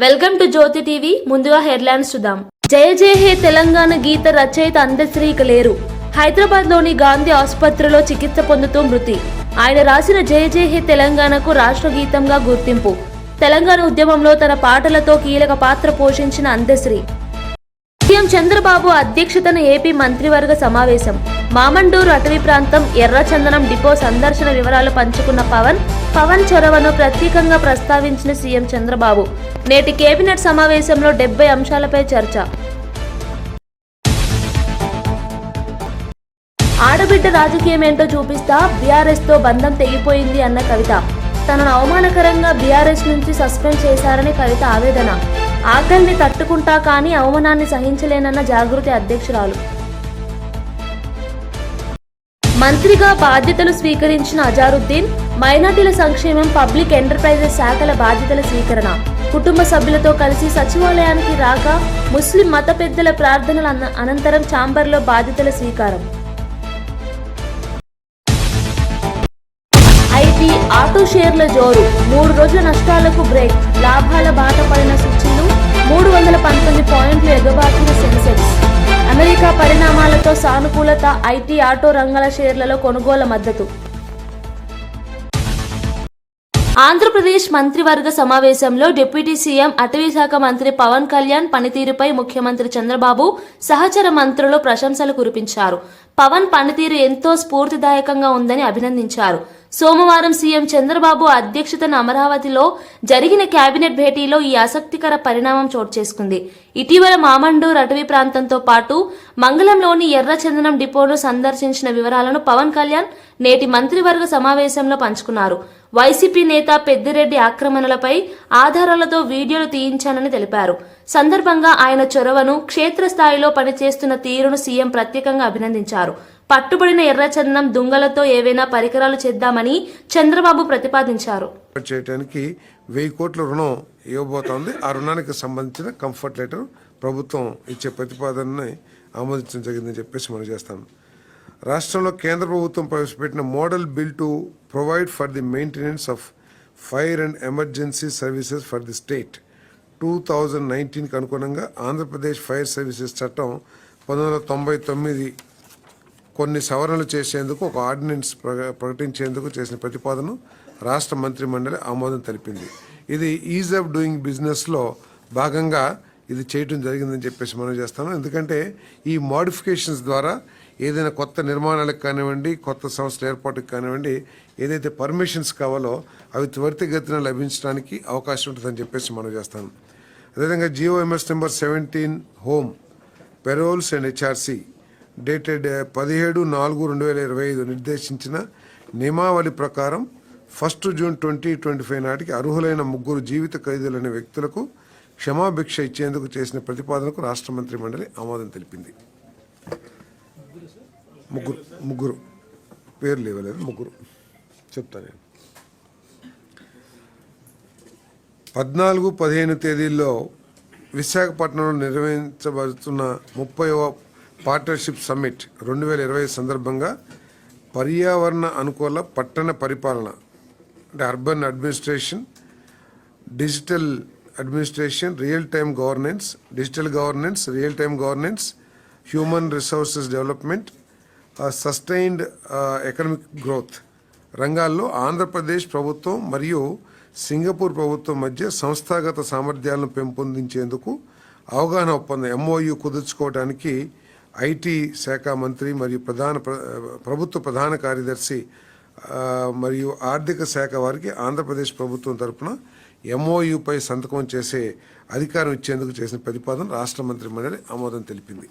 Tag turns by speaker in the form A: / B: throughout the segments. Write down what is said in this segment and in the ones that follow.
A: Welcome to Jyothi TV. ముందుగా headlines చూద్దాం. జయ జయ హే తెలంగాణ గీత రచయిత అందశ్రీ ఇక లేరు. హైదరాబాద్ లోని గాంధీ ఆసుపత్రిలో చికిత్స పొందుతూ మృతి. ఆయన రాసిన జయ జయ హే తెలంగాణకు రాష్ట్ర గీతంగా గుర్తింపు. తెలంగాణ ఉద్యమంలో తన పాటలతో కీలక పాత్ర పోషించిన అందశ్రీ. సీఎం చంద్రబాబు అధ్యక్షతన ఏపీ మంత్రివర్గ సమావేశం. మామండూరు అటవీ ప్రాంతం ఎర్రచందనం డిపో సందర్శన వివరాలు పంచుకున్న పవన్ చొరవను ప్రత్యేకంగా ప్రస్తావించిన సీఎం చంద్రబాబు. నేటి కేబినెట్ సమావేశంలో 70 అంశాలపై చర్చ. ఆడబిడ్డ రాజకీయమేంటో చూపిస్తా, బీఆర్ఎస్ తో బంధం తెగిపోయింది అన్న కవిత. తనను అవమానకరంగా బీఆర్ఎస్ నుంచి సస్పెండ్ చేశారని కవిత ఆవేదన. ఆకలిని తట్టుకుంటా కానీ అవమానాన్ని సహించలేనన్న జాగృతి అధ్యక్షురాలు. మంత్రిగా బాధ్యతలు స్వీకరించిన అజారుద్దీన్. మైనార్టీల సంక్షేమం, పబ్లిక్ ఎంటర్ప్రైజెస్ శాఖల బాధ్యతల స్వీకరణ. కుటుంబ సభ్యులతో కలిసి సచివాలయానికి రాక ముస్లిం మత పెద్దల ప్రార్థనల అనంతరం ఛాంబర్లో బాధ్యతల స్వీకారం. ఐటీ, ఆటో షేర్ల జోరు. 3 రోజుల నష్టాలకు బ్రేక్. లాభాల బాట పడిన సూచీలు. 319 పాయింట్లు ఎగబాకిన సెన్సెక్స్. అమెరికా పరిణామాలతో సానుకూలత. ఐటీ, ఆటో రంగాల షేర్లలో కొనుగోలు మద్దతు. ఆంధ్రప్రదేశ్ మంత్రివర్గ సమావేశంలో డిప్యూటీ సీఎం అటవీ శాఖ మంత్రి పవన్ కళ్యాణ్ పనితీరుపై ముఖ్యమంత్రి చంద్రబాబు, సహచర మంత్రులు ప్రశంసలు కురిపించారు. పవన్ పనితీరు ఎంతో స్ఫూర్తిదాయకంగా ఉందని అభినందించారు. సోమవారం సీఎం చంద్రబాబు అధ్యక్షతన అమరావతిలో జరిగిన కేబినెట్ భేటీలో ఈ ఆసక్తికర పరిణామం చోటు చేసుకుంది. ఇటీవల మామండూర్ అటవీ ప్రాంతంతో పాటు మంగళంలోని ఎర్రచందనం డిపోను సందర్శించిన వివరాలను పవన్ కళ్యాణ్ నేటి మంత్రివర్గ సమావేశంలో పంచుకున్నారు. వైసీపీ నేత పెద్దిరెడ్డి ఆక్రమణలపై ఆధారాలతో వీడియోలు తీయించానని తెలిపారు. సందర్భంగా ఆయన చొరవను, క్షేత్రస్థాయిలో పనిచేస్తున్న తీరును సీఎం ప్రత్యేకంగా అభినందించారు. పట్టుబడిన ఎర్రచందనం దుంగలతో ఏవైనా పరికరాలు చేద్దామని చంద్రబాబు ప్రతిపాదించారు.
B: చేయడానికి 1000 కోట్ల రుణం ఇవ్వబోతోంది. ఆ రుణానికి సంబంధించిన కంఫర్ట్ లెటర్ ప్రభుత్వం ఇచ్చే ప్రతిపాదనని ఆమోదించడం జరిగిందని చెప్పేసి మనం చేస్తాం. రాష్ట్రంలో కేంద్ర ప్రభుత్వం ప్రవేశపెట్టిన model bill to provide for the maintenance of fire and emergency services for the state 2019కి అనుగుణంగా ఆంధ్రప్రదేశ్ ఫైర్ సర్వీసెస్ చట్టం 1999 కొన్ని సవరణలు చేసేందుకు ఒక ఆర్డినెన్స్ ప్రకటించేందుకు చేసిన ప్రతిపాదనను రాష్ట్ర మంత్రి మండలి ఆమోదం తెలిపింది. ఇది ఈజ్ ఆఫ్ డూయింగ్ బిజినెస్లో భాగంగా ఇది చేయడం జరిగిందని చెప్పేసి మనం చేస్తాను. ఎందుకంటే ఈ మోడిఫికేషన్స్ ద్వారా ఏదైనా కొత్త నిర్మాణాలకు కానివ్వండి, కొత్త సంస్థల ఏర్పాటుకు కానివ్వండి, ఏదైతే పర్మిషన్స్ కావాలో అవి త్వరితగతిన లభించడానికి అవకాశం ఉంటుందని చెప్పేసి మనం చేస్తాను. అదేవిధంగా GOMS number 17 home paroles and HRC dated 17/4/2025 నిర్దేశించిన నియమావళి ప్రకారం 1 జూన్ 2025 నాటికి అర్హులైన 3 జీవిత ఖైదీలైన వ్యక్తులకు క్షమాభిక్ష ఇచ్చేందుకు చేసిన ప్రతిపాదనకు రాష్ట్ర మంత్రి మండలి ఆమోదం తెలిపింది. ముగ్గురు పేర్లు ఇవ్వలేదు, 3 చెప్తాను నేను. 14-15 తేదీల్లో విశాఖపట్నంలో నిర్వహించబడుతున్న 30వ పార్ట్నర్షిప్ సమ్మిట్ 2020 సందర్భంగా పర్యావరణ అనుకూల పట్టణ పరిపాలన అంటే urban administration, digital administration, digital governance, real time governance, human resources development, sustained economic growth రంగాల్లో ఆంధ్రప్రదేశ్ ప్రభుత్వం మరియు సింగపూర్ ప్రభుత్వం మధ్య సంస్థాగత సామర్థ్యాలను పెంపొందించేందుకు అవగాహన ఒప్పందం MOU కుదుర్చుకోవడానికి ఐటీ శాఖ మంత్రి మరియు ప్రభుత్వ ప్రధాన కార్యదర్శి మరియు ఆర్థిక శాఖ వారికి ఆంధ్రప్రదేశ్ ప్రభుత్వం తరపున MOUపై సంతకం చేసే అధికారం ఇచ్చేందుకు చేసిన ప్రతిపాదన రాష్ట్ర మంత్రి మండలి ఆమోదం తెలిపింది.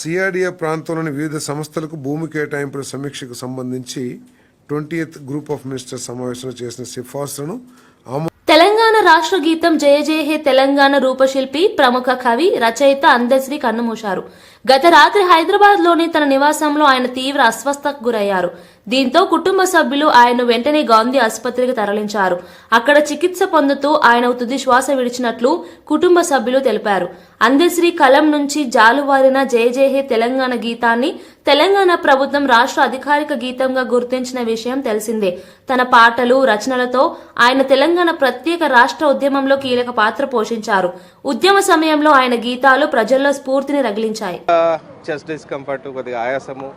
B: CRDA ప్రాంతంలోని వివిధ సంస్థలకు భూమి కేటాయింపుల సమీక్షకు సంబంధించి 20th గ్రూప్ ఆఫ్ మినిస్టర్స్ సమావేశంలో చేసిన సిఫార్సులను
A: తెలంగాణ రాష్ట్ర గీతం జయ జయ హే తెలంగాణ రూపశిల్పి, ప్రముఖ కవి, రచయిత అందశ్రీ కన్నుమూశారు. గత రాత్రి హైదరాబాద్లోని తన నివాసంలో ఆయన తీవ్ర అస్వస్థతకు గురయ్యారు. దీంతో కుటుంబ సభ్యులు ఆయన్ను వెంటనే గాంధీ ఆసుపత్రికి తరలించారు. అక్కడ చికిత్స పొందుతూ ఆయన తుది శ్వాస విడిచినట్లు కుటుంబ సభ్యులు తెలిపారు. అందశ్రీ కలం నుంచి జాలువారిన జయ జయ హే తెలంగాణ గీతాన్ని తెలంగాణ ప్రభుత్వం రాష్ట్ర అధికారిక గీతంగా గుర్తించిన విషయం తెలిసిందే. తన పాటలు, రచనలతో ఆయన తెలంగాణ ప్రత్యేక రాష్ట్ర ఉద్యమంలో కీలక పాత్ర పోషించారు. ఉద్యమ సమయంలో ఆయన గీతాలు ప్రజల్లో స్ఫూర్తిని రగిలించాయి.
C: చెస్ట్ డిస్కంఫర్ట్, కొద్దిగా ఆయాసము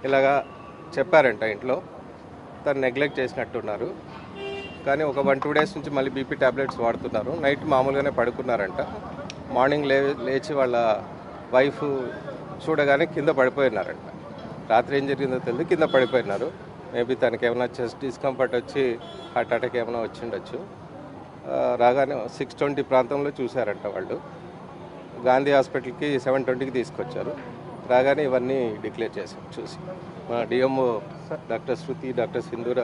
C: ఇలాగా చెప్పారంట. ఇంట్లో తను నెగ్లెక్ట్ చేసినట్టున్నారు. కానీ ఒక 1-2 డేస్ నుంచి మళ్ళీ బీపీ టాబ్లెట్స్ వాడుతున్నారు. నైట్ మామూలుగానే పడుకున్నారంట. మార్నింగ్ లేచి వాళ్ళ వైఫ్ చూడగానే కింద పడిపోయినారంట. రాత్రి ఏం జరిగిందో తెలియదు, కింద పడిపోయినారు. మేబీ తనకి ఏమైనా చెస్ట్ డిస్కంఫర్ట్ వచ్చి హార్ట్ అటాక్ ఏమైనా వచ్చిండొచ్చు. రాగానే 6:20 ప్రాంతంలో చూశారంట వాళ్ళు. గాంధీ హాస్పిటల్కి 7:20కి తీసుకొచ్చారు. రాగానే ఇవన్నీ డిక్లేర్ చేశాం. చూసి మా డిఎంఓ డాక్టర్ శృతి, డాక్టర్ సింధూర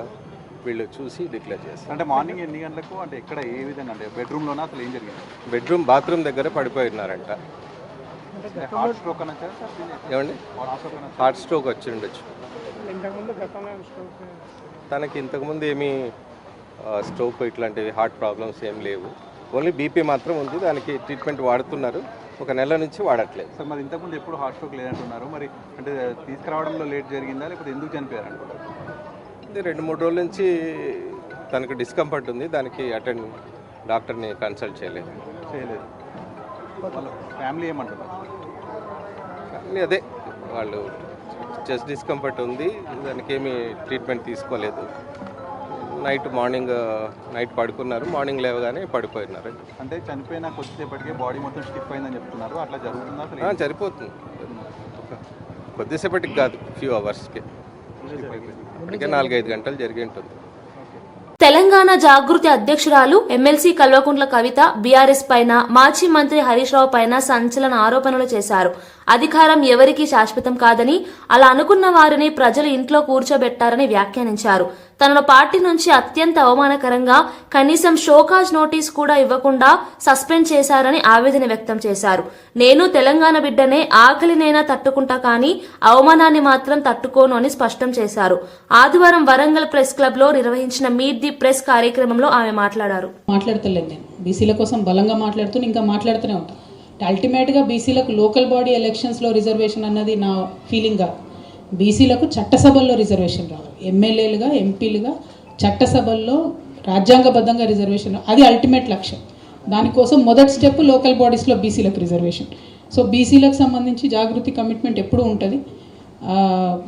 C: వీళ్ళు చూసి డిక్లేర్ చేశారు.
D: అంటే మార్నింగ్ ఎన్ని గంటలకు, అంటే ఎక్కడ, ఏ విధంగా, అంటే బెడ్రూమ్లోనా, అసలు ఏం జరిగింది?
C: బెడ్రూమ్, బాత్రూమ్ దగ్గర పడిపోయి ఉన్నారంట.
D: హార్ట్ స్ట్రోక్ అనొచ్చా?
C: ఏమండి, హార్ట్ స్ట్రోక్ వచ్చి ఉండొచ్చు. తనకి ఇంతకుముందు ఏమీ స్ట్రోక్ ఇట్లాంటివి హార్ట్ ప్రాబ్లమ్స్ ఏం లేవు. ఓన్లీ బీపీ మాత్రం ఉంది. దానికి ట్రీట్మెంట్ వాడుతున్నారు. 1 నెల నుంచి వాడట్లేదు.
D: సార్, మరి ఇంతకుముందు ఎప్పుడు హార్ట్ స్ట్రోక్ లేదంటున్నారు. మరి అంటే తీసుకురావడంలో లేట్ జరిగిందా, లేకపోతే ఎందుకు చనిపోయారు అనుకుంటారు?
C: ఇది 2-3 రోజుల నుంచి తనకు డిస్కంఫర్ట్ ఉంది. దానికి డాక్టర్ని కన్సల్ట్ చేయలేదు.
D: వాళ్ళు ఫ్యామిలీ ఏమంటున్నారు?
C: ఫ్యామిలీ అదే, వాళ్ళు చెస్ట్ డిస్కంఫర్ట్ ఉంది, దానికి ఏమీ ట్రీట్మెంట్ తీసుకోలేదు. నైట్ పడుకున్నారు. మార్నింగ్ లేవగానే పడిపోయినారు.
D: అంటే చనిపోయిన కొద్దిసేపటికే బాడీ మొత్తం స్టిఫ్ అయిందని చెప్తున్నారు. అట్లా జరుగుతుందా అసలు?
C: సరిపోతుంది. కొద్దిసేపటికి కాదు, ఫ్యూ అవర్స్కి. ఇప్పటికే 4-5 గంటలు జరిగి ఉంటుంది.
A: తెలంగాణ జాగృతి అధ్యక్షురాలు ఎమ్మెల్సీ కల్వకుంట్ల కవిత బీఆర్ఎస్ పైన, మాజీ మంత్రి హరీష్ రావు పైన సంచలన ఆరోపణలు చేశారు. అధికారం ఎవరికీ శాశ్వతం కాదని, అలా అనుకున్న వారిని ప్రజలు ఇంట్లో కూర్చోబెట్టారని వ్యాఖ్యానించారు. తనను పార్టీ నుంచి అత్యంత అవమానకరంగా కనీసం షోకాజ్ నోటీస్ కూడా ఇవ్వకుండా సస్పెండ్ చేశారని ఆవేదన వ్యక్తం చేశారు. నేను తెలంగాణ బిడ్డనే, ఆకలినైనా తట్టుకుంటా కానీ అవమానాన్ని మాత్రం తట్టుకోను అని స్పష్టం చేశారు. ఆదివారం వరంగల్ ప్రెస్ క్లబ్ లో నిర్వహించిన మీట్ ది ప్రెస్ కార్యక్రమంలో ఆమె మాట్లాడారు.
E: మాట్లాడతలేదు, నేను బీసీల కోసం బలంగా మాట్లాడుతూ ఇంకా మాట్లాడుతూనే ఉంటాను. అల్టిమేట్గా బీసీలకు లోకల్ బాడీ ఎలక్షన్స్లో రిజర్వేషన్ అన్నది నా ఫీలింగ్ కాదు. బీసీలకు చట్టసభల్లో రిజర్వేషన్ రావాలి. ఎమ్మెల్యేలుగా, ఎంపీలుగా చట్టసభల్లో రాజ్యాంగబద్ధంగా రిజర్వేషన్, అది అల్టిమేట్ లక్ష్యం. దానికోసం మొదటి స్టెప్ లోకల్ బాడీస్లో బీసీలకు రిజర్వేషన్. సో బీసీలకు సంబంధించి జాగృతి కమిట్మెంట్ ఎప్పుడూ ఉంటుంది.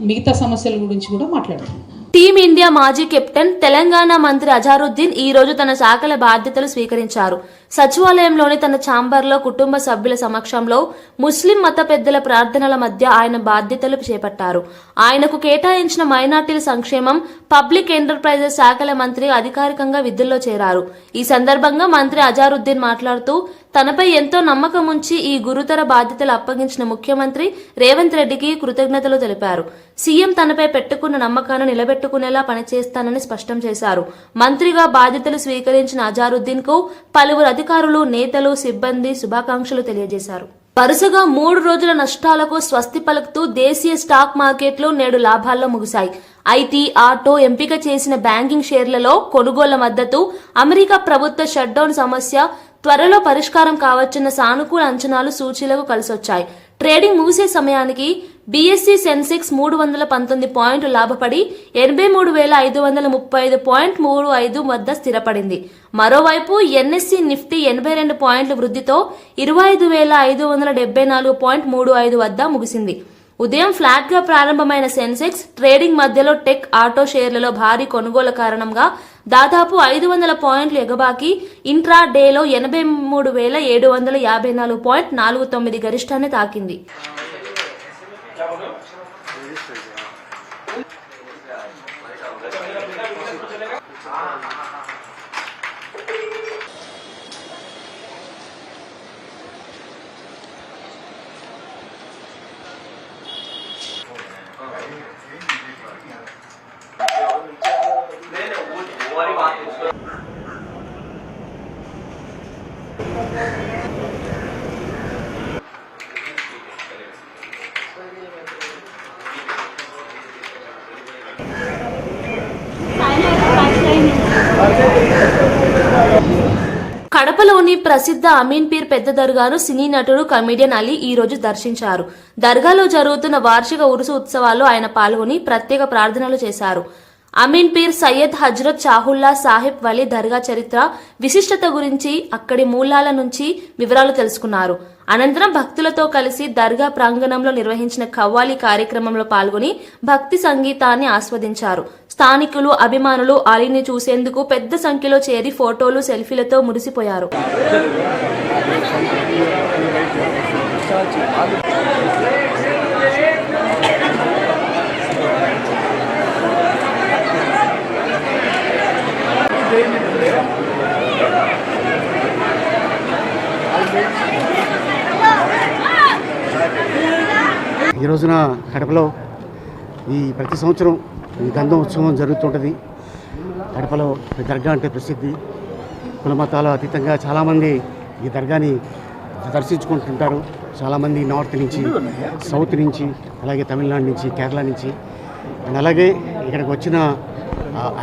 E: మిగతా సమస్యల గురించి కూడా మాట్లాడతాం.
A: టీమిండియా మాజీ కెప్టెన్, తెలంగాణ మంత్రి అజారుద్దీన్ ఈ రోజు తన శాఖల బాధ్యతలు స్వీకరించారు. సచివాలయంలోని తన ఛాంబర్లో కుటుంబ సభ్యుల సమక్షంలో ముస్లిం మత పెద్దల ప్రార్థనల మధ్య ఆయన బాధ్యతలు చేపట్టారు. ఆయనకు కేటాయించిన మైనార్టీల సంక్షేమం, పబ్లిక్ ఎంటర్ప్రైజెస్ శాఖల మంత్రి అధికారికంగా విధుల్లో చేరారు. ఈ సందర్భంగా మంత్రి అజారుద్దీన్ మాట్లాడుతూ తనపై ఎంతో నమ్మకం ఉంచి ఈ గురుతర బాధ్యతలు అప్పగించిన ముఖ్యమంత్రి రేవంత్ రెడ్డికి కృతజ్ఞతలు తెలిపారు. సీఎం తనపై పెట్టుకున్న నమ్మకాన్ని నిలబెట్టుకునేలా పనిచేస్తానని స్పష్టం చేశారు. మంత్రిగా బాధ్యతలు స్వీకరించిన అజారుద్దీన్ కు పలువురు అధికారులు, నేతలు, సిబ్బంది శుభాకాంక్షలు తెలియజేశారు. వరుసగా 3 రోజుల నష్టాలకు స్వస్తి పలుకుతూ దేశీయ స్టాక్ మార్కెట్లు నేడు లాభాల్లో ముగిశాయి. ఐటీ, ఆటో, ఎంపిక చేసిన బ్యాంకింగ్ షేర్లలో కొనుగోళ్ల మద్దతు, అమెరికా ప్రభుత్వ షట్డౌన్ సమస్య త్వరలో పరిష్కారం కావచ్చన్న సానుకూల అంచనాలు సూచీలకు కలిసొచ్చాయి. ట్రేడింగ్ ముగిసే సమయానికి బీఎస్సీ సెన్సెక్స్ 319 పాయింట్లు లాభపడి 83,535.35 వద్ద స్థిరపడింది. మరోవైపు ఎన్ఎస్సీ నిఫ్టీ 82 పాయింట్ల వృద్ధితో 25,574.35 వద్ద ముగిసింది. ఉదయం ఫ్లాట్ గా ప్రారంభమైన సెన్సెక్స్ ట్రేడింగ్ మధ్యలో టెక్, ఆటో షేర్లలో భారీ కొనుగోల కారణంగా దాదాపు 500 పాయింట్లు ఎగబాకి ఇంట్రా డేలో 83,754.49 గరిష్టాన్ని తాకింది. కడపలోని ప్రసిద్ధ అమీన్పీర్ పెద్ద దర్గాను సినీ నటుడు కమెడియన్ అలీ ఈ రోజు దర్శించారు. దర్గాలో జరుగుతున్న వార్షిక ఉరుసు ఉత్సవాల్లో ఆయన పాల్గొని ప్రత్యేక ప్రార్థనలు చేశారు. అమీన్పీర్ సయ్యద్ హజ్రత్ షాహుల్లా సాహిబ్ వలీ దర్గా చరిత్ర, విశిష్టత గురించి, అక్కడి మూలాల నుంచి వివరాలు తెలుసుకున్నారు. అనంతరం భక్తులతో కలిసి దర్గా ప్రాంగణంలో నిర్వహించిన ఖవ్వాలి కార్యక్రమంలో పాల్గొని భక్తి సంగీతాన్ని ఆస్వాదించారు. స్థానికులు, అభిమానులు అలీని చూసేందుకు పెద్ద సంఖ్యలో చేరి ఫోటోలు, సెల్ఫీలతో మురిసిపోయారు.
F: ఈ రోజున కడపలో ప్రతి సంవత్సరం ఈ గంధం ఉత్సవం జరుగుతుంటుంది. కడపలో దర్గా అంటే ప్రసిద్ధి. కుల మతాల అతీతంగా చాలామంది ఈ దర్గాని దర్శించుకుంటుంటారు. చాలామంది నార్త్ నుంచి, సౌత్ నుంచి, అలాగే తమిళనాడు నుంచి, కేరళ నుంచి, అండ్ అలాగే ఇక్కడికి వచ్చిన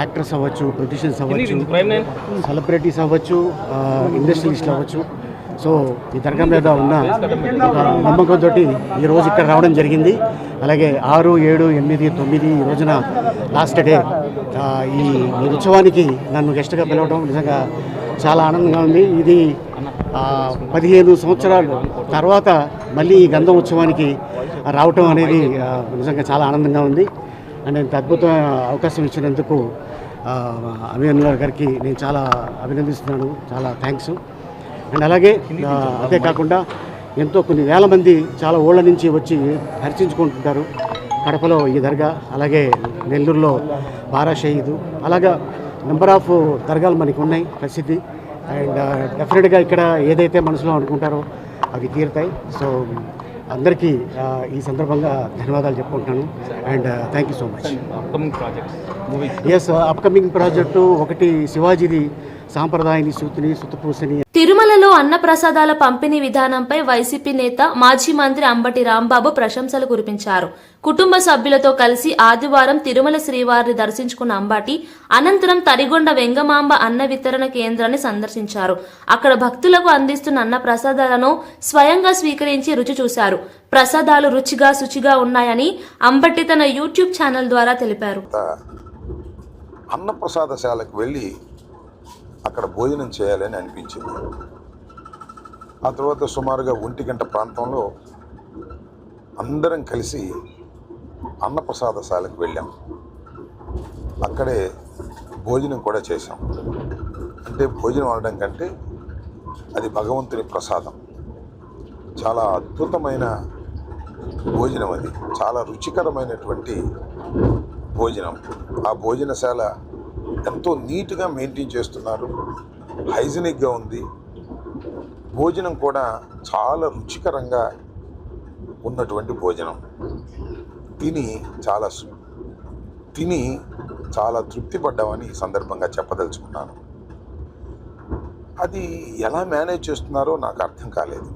F: యాక్టర్స్ అవ్వచ్చు, పొలిటీషియన్స్ అవ్వచ్చు, సెలబ్రిటీస్ అవ్వచ్చు, ఇండస్ట్రియలిస్టులు అవ్వచ్చు. సో ఈ దర్గా మీద ఉన్న ఒక నమ్మకంతో ఈరోజు ఇక్కడ రావడం జరిగింది. అలాగే 6, 7, 8, 9 ఈ రోజున లాస్ట్ డే ఈ ఉత్సవానికి నన్ను గెస్ట్గా పిలవడం నిజంగా చాలా ఆనందంగా ఉంది. ఇది 15 సంవత్సరాల తర్వాత మళ్ళీ ఈ గంధం ఉత్సవానికి రావటం అనేది నిజంగా చాలా ఆనందంగా ఉంది. అండ్ ఇంత అద్భుతమైన అవకాశం ఇచ్చినందుకు అభినందన గారికి నేను చాలా అభినందిస్తున్నాను. చాలా థ్యాంక్స్. అండ్ అలాగే అదే కాకుండా కొన్ని వేల మంది చాలా ఊళ్ళ నుంచి వచ్చి దర్శించుకుంటుంటారు కడపలో ఈ దర్గా. అలాగే నెల్లూరులో బారా షహీదు, అలాగా నెంబర్ ఆఫ్ దర్గాలు మనకి ఉన్నాయి ప్రసిద్ధి. అండ్ డెఫినెట్గా ఇక్కడ ఏదైతే మనసులో అనుకుంటారో అవి తీరుతాయి. సో అందరికీ ఈ సందర్భంగా ధన్యవాదాలు చెప్పుకుంటున్నాను. And thank you so much. Upcoming project ఒకటి శివాజీది సాంప్రదాయాన్ని సూతిని సుతపూసని.
A: తిరుమలలో అన్నప్రసాదాల పంపిణీ విధానంపై వైసీపీ నేత, మాజీ మంత్రి అంబటి రాంబాబు ప్రశంసలు కురిపించారు. కుటుంబ సభ్యులతో కలిసి ఆదివారం తిరుమల శ్రీవారిని దర్శించుకున్న అంబటి అనంతరం తరిగొండ వెంగమాంబ అన్న వితరణ కేంద్రాన్ని సందర్శించారు. అక్కడ భక్తులకు అందిస్తున్న అన్న ప్రసాదాలను స్వయంగా స్వీకరించి రుచి చూశారు. ప్రసాదాలు రుచిగా, శుచిగా ఉన్నాయని అంబటి తన యూట్యూబ్ ఛానల్ ద్వారా తెలిపారు.
G: అన్నప్రసాదశాలకు వెళ్ళి అక్కడ భోజనం చేయాలని అనిపించింది. ఆ తర్వాత సుమారుగా 1 గంట ప్రాంతంలో అందరం కలిసి అన్నప్రసాదశాలకు వెళ్ళాం. అక్కడే భోజనం కూడా చేశాం. అంటే భోజనం అనడం కంటే అది భగవంతుని ప్రసాదం. చాలా అద్భుతమైన భోజనం అది. చాలా రుచికరమైనటువంటి భోజనం. ఆ భోజనశాల ఎంతో నీట్గా మెయింటైన్ చేస్తున్నారు. హైజీనిక్గా ఉంది. భోజనం కూడా చాలా రుచికరంగా ఉన్నటువంటి భోజనం. తిని చాలా తృప్తి పడ్డామని ఈ సందర్భంగా చెప్పదలుచుకున్నాను. అది ఎలా మేనేజ్ చేస్తున్నారో నాకు అర్థం కాలేదు.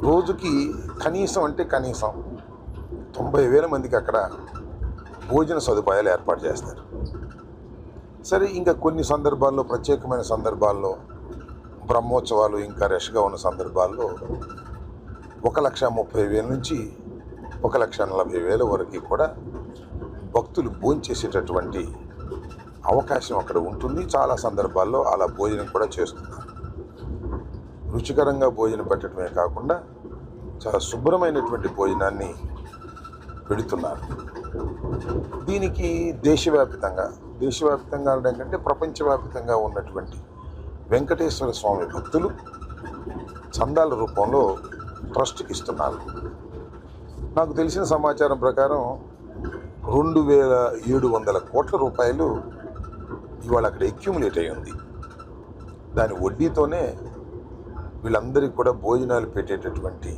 G: రోజుకి కనీసం 90,000 మందికి అక్కడ భోజన సదుపాయాలు ఏర్పాటు చేస్తారు. సరే, ఇంకా కొన్ని సందర్భాల్లో, ప్రత్యేకమైన సందర్భాల్లో, బ్రహ్మోత్సవాలు ఇంకా రష్గా ఉన్న సందర్భాల్లో 1,30,000 నుంచి 1,40,000 వరకు కూడా భక్తులు భోంచేసేటటువంటి అవకాశం అక్కడ ఉంటుంది. చాలా సందర్భాల్లో అలా భోజనం కూడా చేస్తున్నారు. రుచికరంగా భోజనం పెట్టడమే కాకుండా చాలా శుభ్రమైనటువంటి భోజనాన్ని పెడుతున్నారు. దీనికి దేశవ్యాప్తంగా అనడం కంటే ప్రపంచవ్యాప్తంగా ఉన్నటువంటి వెంకటేశ్వర స్వామి భక్తులు చందాల రూపంలో ట్రస్ట్కి ఇస్తున్నారు. నాకు తెలిసిన సమాచారం ప్రకారం 2,700 కోట్ల రూపాయలు ఇవాళ అక్కడ అక్యూములేట్ అయి ఉంది. దాని వడ్డీతోనే వీళ్ళందరికీ కూడా భోజనాలు పెట్టేటటువంటి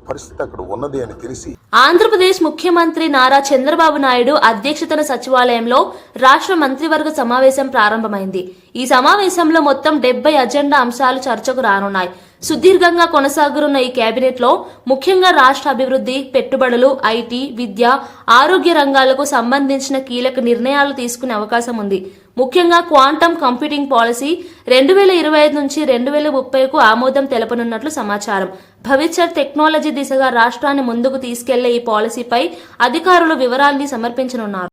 G: పరిస్థితి అక్కడ ఉన్నది అని తెలిసి
A: ఆంధ్రప్రదేశ్ ముఖ్యమంత్రి నారా చంద్రబాబు నాయుడు అధ్యక్షతన సచివాలయంలో రాష్ట్ర మంత్రివర్గ సమావేశం ప్రారంభమైంది. ఈ సమావేశంలో మొత్తం 70 అజెండా అంశాలు చర్చకు రానున్నాయి. సుదీర్ఘంగా కొనసాగనున్న ఈ కేబినెట్లో ముఖ్యంగా రాష్ట్ర అభివృద్ధి, పెట్టుబడులు, ఐటీ, విద్య, ఆరోగ్య రంగాలకు సంబంధించిన కీలక నిర్ణయాలు తీసుకునే అవకాశం ఉంది. ముఖ్యంగా క్వాంటమ్ కంప్యూటింగ్ పాలసీ 2025 నుంచి 2030కు ఆమోదం తెలపనున్నట్లు సమాచారం. భవిష్యత్ టెక్నాలజీ దిశగా రాష్ట్రాన్ని ముందుకు తీసుకెళ్లే ఈ పాలసీపై అధికారులు వివరాల్ని సమర్పించనున్నారు.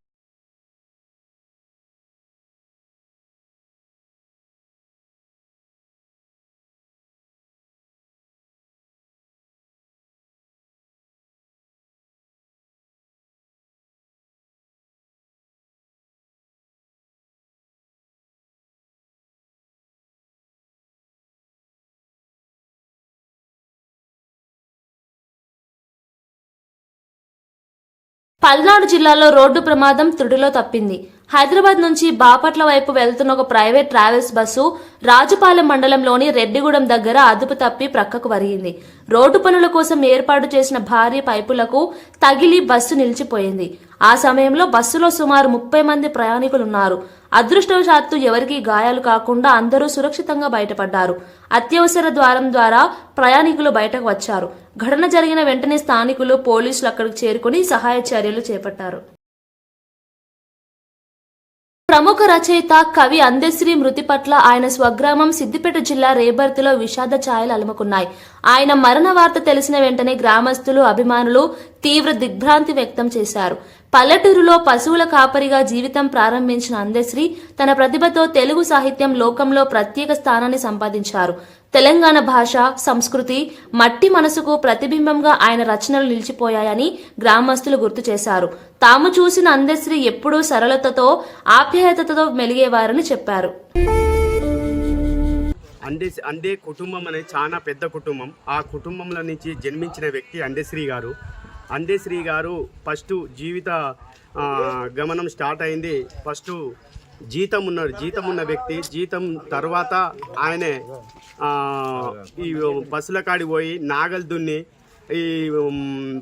A: పల్నాడు జిల్లాలో రోడ్డు ప్రమాదం త్రుటిలో తప్పింది. హైదరాబాద్ నుంచి బాపట్ల వైపు వెళ్తున్న ఒక ప్రైవేట్ ట్రావెల్స్ బస్సు రాజుపాలెం మండలంలోని రెడ్డిగూడెం దగ్గర అదుపు తప్పి ప్రక్కకు వరిగింది. రోడ్డు పనుల కోసం ఏర్పాటు చేసిన భారీ పైపులకు తగిలి బస్సు నిలిచిపోయింది. ఆ సమయంలో బస్సులో సుమారు 30 మంది ప్రయాణికులున్నారు. అదృష్టవశాత్తు ఎవరికీ గాయాలు కాకుండా అందరూ సురక్షితంగా బయటపడ్డారు. అత్యవసర ద్వారం ద్వారా ప్రయాణికులు బయటకు వచ్చారు. ఘటన జరిగిన వెంటనే స్థానికులు, పోలీసులు అక్కడికి చేరుకుని సహాయ చర్యలు చేపట్టారు. ప్రముఖ రచయిత, కవి అందెశ్రీ మృతి పట్ల ఆయన స్వగ్రామం సిద్దిపేట జిల్లా రేబర్తిలో విషాద ఛాయలు అలుముకున్నాయి. ఆయన మరణ వార్త తెలిసిన వెంటనే గ్రామస్తులు, అభిమానులు తీవ్ర దిగ్భ్రాంతి వ్యక్తం చేశారు. పల్లెటూరులో పశువుల కాపరిగా జీవితం ప్రారంభించిన అందెశ్రీ తన ప్రతిభతో తెలుగు సాహిత్యం లోకంలో ప్రత్యేక స్థానాన్ని సంపాదించారు. తెలంగాణ భాష, సంస్కృతి, మట్టి మనసుకు ప్రతిబింబంగా ఆయన రచనలు నిలిచిపోయాయని గ్రామస్తులు గుర్తు చేశారు. తాము చూసిన అందెశ్రీ ఎప్పుడూ సరళతతో, ఆప్యాయతతో మెలిగేవారని చెప్పారు.
H: అందే కుటుంబం అనేది చాలా పెద్ద కుటుంబం. ఆ కుటుంబంలో నుంచి జన్మించిన వ్యక్తి అందెశ్రీ గారు. అందెశ్రీ గారు ఫస్ట్ జీవిత గమనం స్టార్ట్ అయింది. ఫస్ట్ జీతం ఉన్న వ్యక్తి. జీతం తర్వాత ఆయనే ఈ బస్సుల కాడికి పోయి నాగలు దున్ని ఈ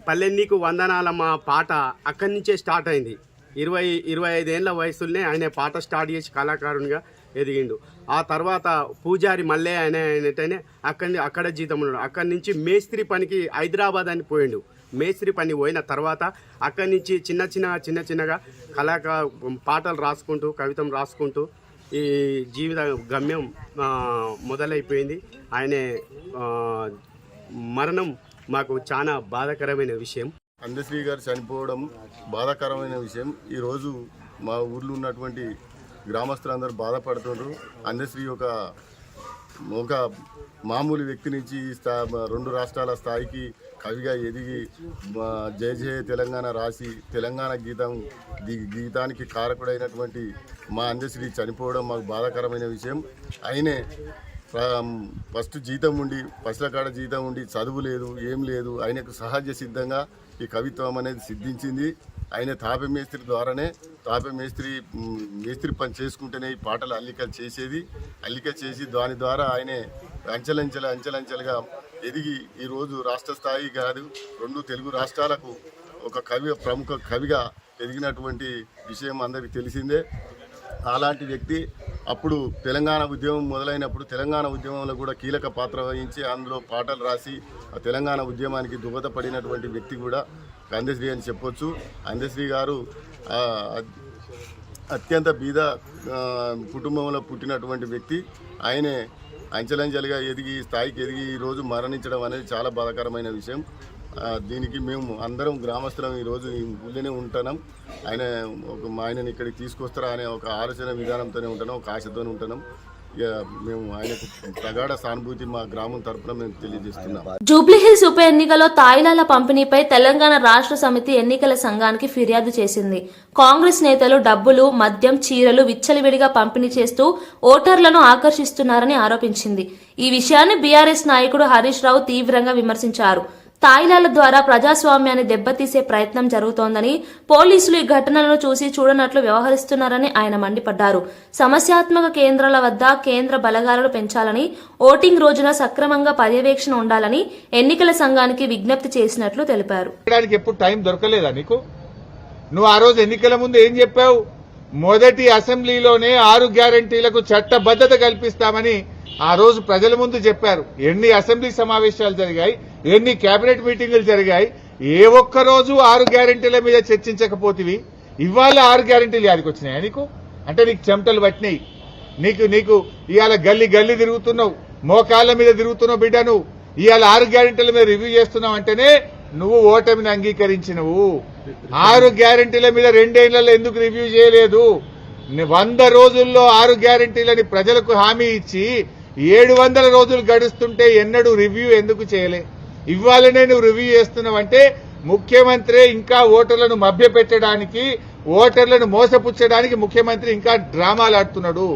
H: పల్లెన్నీకు వందనాల మా పాట అక్కడి నుంచే స్టార్ట్ అయింది. 25 ఏళ్ళ వయసులోనే ఆయన పాట స్టార్ట్ చేసి కళాకారునిగా ఎదిగిండు. ఆ తర్వాత పూజారి మళ్ళీ ఆయన అక్కడ జీతం ఉన్నాడు. అక్కడి నుంచి మేస్త్రి పనికి హైదరాబాద్ అని పోయిండు. మేస్త్రి పని పోయిన తర్వాత అక్కడి నుంచి చిన్నగా పాటలు రాసుకుంటూ, కవితం రాసుకుంటూ ఈ జీవిత గమ్యం మొదలైపోయింది. ఆయన మరణం మాకు చాలా బాధాకరమైన విషయం.
I: అందెశ్రీ గారు చనిపోవడం బాధాకరమైన విషయం. ఈరోజు మా ఊర్లో ఉన్నటువంటి గ్రామస్తులందరూ బాధపడుతున్నారు. అందెశ్రీ ఒక మామూలు వ్యక్తి నుంచి 2 రాష్ట్రాల స్థాయికి కవిగా ఎదిగి జయ జయ తెలంగాణ రాసి తెలంగాణ గీతానికి కారకుడైనటువంటి మా అందెశ్రీ చనిపోవడం మాకు బాధాకరమైన విషయం. ఆయనే ఫస్ట్ జీతం ఉండి, పసుల కాడ జీతం ఉండి, చదువు లేదు, ఏం లేదు. ఆయనకు సహజ సిద్ధంగా ఈ కవిత్వం అనేది సిద్ధించింది. ఆయన తాపే మేస్త్రి ద్వారానే, మేస్త్రి పని చేసుకుంటేనే ఈ పాటలు అల్లిక చేసి దాని ద్వారా ఆయనే అంచెలంచెలుగా ఎదిగి ఈరోజు రాష్ట్ర స్థాయి కాదు 2 తెలుగు రాష్ట్రాలకు ఒక ప్రముఖ కవిగా ఎదిగినటువంటి విషయం అందరికీ తెలిసిందే. అలాంటి వ్యక్తి అప్పుడు తెలంగాణ ఉద్యమం మొదలైనప్పుడు తెలంగాణ ఉద్యమంలో కూడా కీలక పాత్ర వహించి అందులో పాటలు రాసి ఆ తెలంగాణ ఉద్యమానికి దోహదపడినటువంటి వ్యక్తి కూడా అందెశ్రీ అని చెప్పొచ్చు. అందెశ్రీ గారు అత్యంత బీద కుటుంబంలో పుట్టినటువంటి వ్యక్తి. ఆయనే అంచెలంచెలుగా ఎదిగి స్థాయికి ఎదిగి ఈరోజు మరణించడం అనేది చాలా బాధాకరమైన విషయం. దీనికి మేము అందరం గ్రామస్తులం ఈరోజు ఈ ఊళ్ళోనే ఉంటున్నాం. ఆయనని ఇక్కడికి తీసుకొస్తారా అనే ఒక ఆలోచన విధానంతోనే ఉంటున్నాం, ఒక ఆశతోనే ఉంటున్నాం. ఇక మేము ఆయనకు ప్రగాఢ సానుభూతి మా గ్రామం తరఫున మేము తెలియజేస్తున్నాం.
A: జూబ్లీహిల్స్ ఉప ఎన్నికలో తాయిలాల పంపిణీపై తెలంగాణ రాష్ట్ర సమితి ఎన్నికల సంఘానికి ఫిర్యాదు చేసింది. కాంగ్రెస్ నేతలు డబ్బులు, మద్యం, చీరలు విచ్చలవిడిగా పంపిణీ చేస్తూ ఓటర్లను ఆకర్షిస్తున్నారని ఆరోపించింది. ఈ విషయాన్ని బీఆర్ఎస్ నాయకుడు హరీష్ రావు తీవ్రంగా విమర్శించారు. తాయిలాల ద్వారా ప్రజాస్వామ్యాన్ని దెబ్బతీసే ప్రయత్నం జరుగుతోందని, పోలీసులు ఈ ఘటనలను చూసి చూడనట్లు వ్యవహరిస్తున్నారని ఆయన మండిపడ్డారు. సమస్యాత్మక కేంద్రాల వద్ద కేంద్ర బలగాలను పెంచాలని, ఓటింగ్ రోజున సక్రమంగా పర్యవేక్షణ ఉండాలని ఎన్నికల సంఘానికి విజ్ఞప్తి చేసినట్లు తెలిపారు.
J: ఎప్పుడు టైం దొరకలేదా నీకు? నువ్వు ఆ రోజు ఎన్నికల ముందు ఏం చెప్పావు? మొదటి అసెంబ్లీలోనే 6 గ్యారంటీలకు చట్టబద్ధత కల్పిస్తామని ఆ రోజు ప్రజల ముందు చెప్పారు. ఎన్ని అసెంబ్లీ సమావేశాలు జరిగాయి, ఎన్ని కేబినెట్ మీటింగులు జరిగాయి, ఏ ఒక్క రోజు 6 గ్యారెంటీల మీద చర్చించకపోతివి. ఇవాళ 6 గ్యారెంటీలు యాడికి వచ్చినాయా నీకు? అంటే నీకు చెమటలు పట్టినాయి. నీకు ఇవాళ గల్లీ గల్లీ తిరుగుతున్నావు, మోకాళ్ళ మీద తిరుగుతున్నావు బిడ్డ. నువ్వు ఇవాళ 6 గ్యారెంటీల మీద రివ్యూ చేస్తున్నావు అంటేనే నువ్వు ఓటమిని అంగీకరించినవు. 6 గ్యారెంటీల మీద 2 ఏళ్లలో ఎందుకు రివ్యూ చేయలేదు? 100 రోజుల్లో 6 గ్యారెంటీలని ప్రజలకు హామీ ఇచ్చి 700 రోజులు గడుస్తుంటే ఎన్నడూ రివ్యూ ఎందుకు చేయలే? ఇవాళనే నువ్వు రివ్యూ చేస్తున్నావంటే ముఖ్యమంత్రి ఇంకా ఓటర్లను మభ్యపెట్టడానికి, ఓటర్లను మోసపుచ్చడానికి ముఖ్యమంత్రి ఇంకా డ్రామాలు ఆడుతున్నాడు.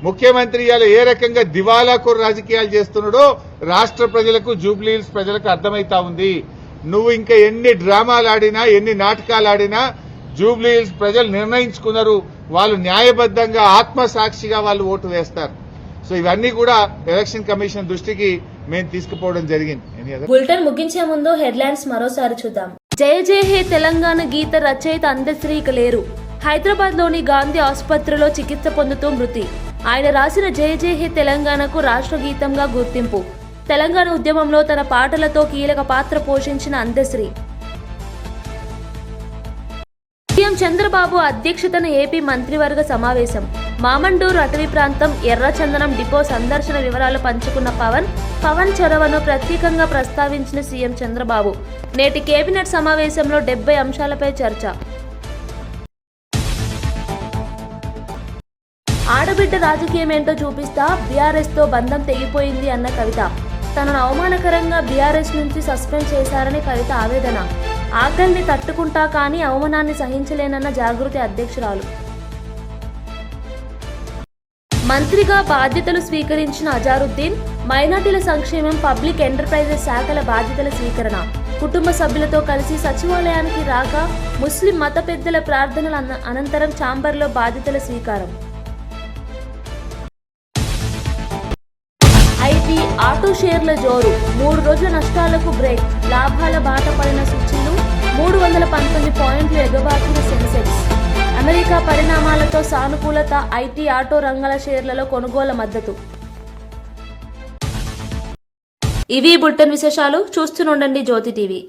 J: ముఖ్యమంత్రి ఇవాళ ఏ రకంగా దివాలాకోరు రాజకీయాలు చేస్తున్నాడో రాష్ట్ర ప్రజలకు, జూబ్లీ హిల్స్ ప్రజలకు అర్థమైతా ఉంది. నువ్వు ఇంకా ఎన్ని డ్రామాలు ఆడినా, ఎన్ని నాటకాలు ఆడినా జూబ్లీ హిల్స్ ప్రజలు నిర్ణయించుకున్నారు. వాళ్ళు న్యాయబద్ధంగా, ఆత్మసాక్షిగా వాళ్ళు ఓటు వేస్తారు. సో ఇవన్నీ కూడా ఎలక్షన్ కమిషన్ దృష్టికి మేము తీసుకుపోవడం జరిగింది.
A: బులెటిన్ ముగించే ముందు హెడ్లైన్స్ మరోసారి చూద్దాం. జయ జయ హే తెలంగాణ గీత రచయిత అందశ్రీ ఇక లేరు. హైదరాబాద్ లోని గాంధీ ఆసుపత్రిలో చికిత్స పొందుతూ మృతి. ఆయన రాసిన జయ జయ హే తెలంగాణకు రాష్ట్ర గీతంగా గుర్తింపు. తెలంగాణ ఉద్యమంలో తన పాటలతో కీలక పాత్ర పోషించిన అందశ్రీ. సీఎం చంద్రబాబు అధ్యక్షతన ఏపీ మంత్రివర్గ సమావేశం. మామండూరు అటవీ ప్రాంతం ఎర్రచందనం డిపో సందర్శన వివరాలు పంచుకున్న పవన్ చొరవను ప్రత్యేకంగా ప్రస్తావించిన సీఎం చంద్రబాబు. నేటి కేబినెట్ సమావేశంలో 70 అంశాలపై చర్చ. ఆడబిడ్డ రాజకీయమేంటో చూపిస్తా, బీఆర్ఎస్ తో బంధం తెగిపోయింది అన్న కవిత. తనను అవమానకరంగా బీఆర్ఎస్ నుంచి సస్పెండ్ చేశారని కవిత ఆవేదన. ఆకలిని తట్టుకుంటా కానీ అవమానాన్ని సహించలేనన్న జాగృతి అధ్యక్షురాలు. మంత్రిగా బాధ్యతలు స్వీకరించిన అజారుద్దీన్. మైనార్టీల సంక్షేమం, పబ్లిక్ ఎంటర్ప్రైజెస్ శాఖల బాధ్యతల స్వీకరణ. కుటుంబ సభ్యులతో కలిసి సచివాలయానికి రాక ముస్లిం మత పెద్దల ప్రార్థనల అనంతరం ఛాంబర్లో బాధ్యతల స్వీకారం. ఐటీ, ఆటో షేర్ల జోరు. 3 రోజుల నష్టాలకు బ్రేక్. లాభాల బాట పడిన సూచీలు. 319 పాయింట్లు ఎగబాకిన సెన్సెక్స్. అమెరికా పరిణామాలతో సానుకూలత. ఐటీ, ఆటో రంగాల షేర్లలో కొనుగోలు మద్దతు. ఇవి బులెటిన్ విశేషాలు. చూస్తూనే ఉండండి జ్యోతి టీవీ.